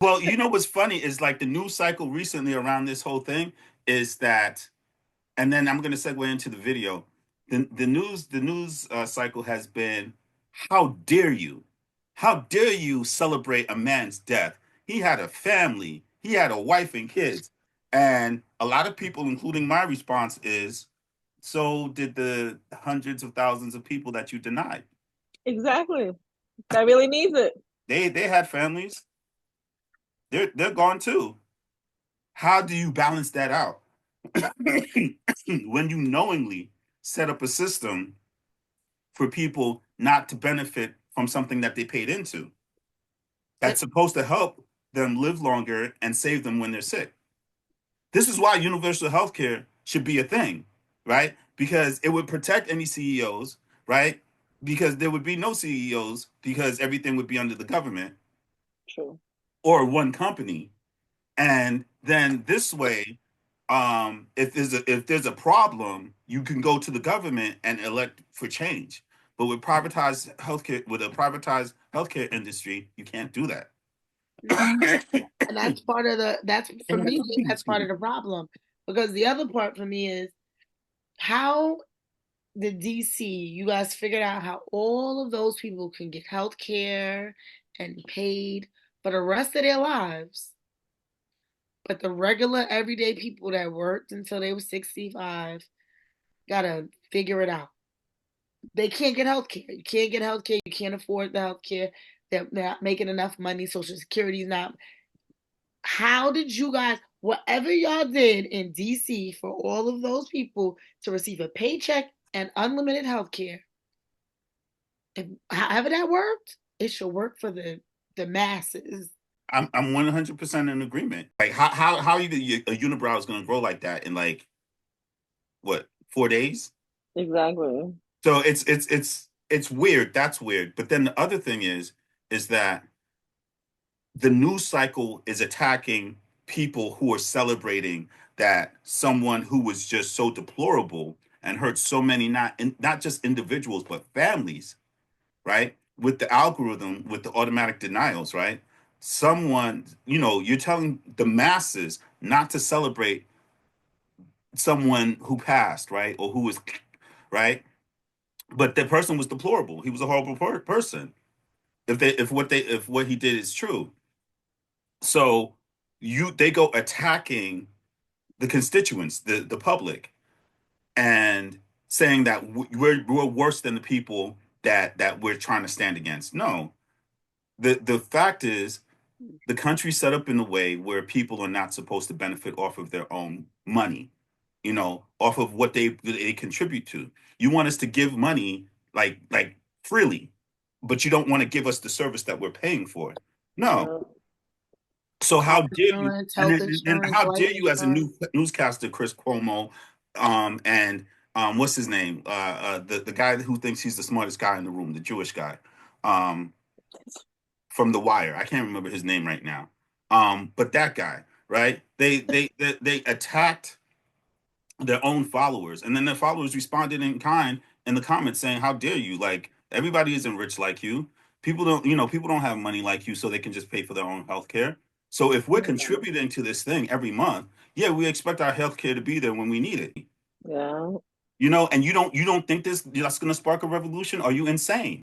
Well, you know what's funny is like the news cycle recently around this whole thing is that, and then I'm going to segue into the video. The news cycle has been, how dare you? How dare you celebrate a man's death? He had a family, he had a wife and kids. And a lot of people, including my response, is so did the hundreds of thousands of people that you denied. Exactly. That really needs it. They had families. They're gone too. How do you balance that out? When you knowingly set up a system for people not to benefit from something that they paid into that's It, supposed to help them live longer and save them when they're sick. This is why universal health care should be a thing, right? Because it would protect any CEOs, right? Because there would be no CEOs because everything would be under the government True. or one company. And then this way, if there's a problem, you can go to the government and elect for change. But with a privatized healthcare industry, you can't do that. no, and that's part of that's for me, that's part of the problem. Because the other part for me is how the DC, you guys figured out how all of those people can get health care and paid for the rest of their lives. But the regular everyday people that worked until they were 65 gotta figure it out. They can't get health care. You can't get health care. You can't afford the health care. They're not making enough money. Social Security is not. How did you guys, whatever y'all did in DC for all of those people to receive a paycheck and unlimited health care, if, however that worked, it should work for the masses. I'm 100% in agreement. Like how you a unibrow is going to grow like that in like what 4 days? Exactly. So it's weird. That's weird. But then the other thing is that the news cycle is attacking people who are celebrating that someone who was just so deplorable and hurt so many not just individuals but families, right? With the algorithm, with the automatic denials, right? Someone, you're telling the masses not to celebrate someone who passed, right? Or who was, right? But the person was deplorable. He was a horrible person. If what he did is true. So they go attacking the constituents, the public, and saying that we're worse than the people that we're trying to stand against. No, the fact is the country's set up in a way where people are not supposed to benefit off of their own money, off of what they contribute to. You want us to give money like freely, but you don't want to give us the service that we're paying for. No. Yeah. So how Health dare you? insurance, And, health and insurance, how life dare you as a insurance. newscaster, Chris Cuomo, and what's his name? The guy who thinks he's the smartest guy in the room, the Jewish guy, um, from The Wire. I can't remember his name right now. But that guy, right? They attacked their own followers, and then their followers responded in kind in the comments saying, "How dare you? Like everybody isn't rich like you. People don't have money like you, so they can just pay for their own health care. So if we're contributing to this thing every month, yeah, we expect our health care to be there when we need it. Yeah. And you don't think that's going to spark a revolution? Are you insane?"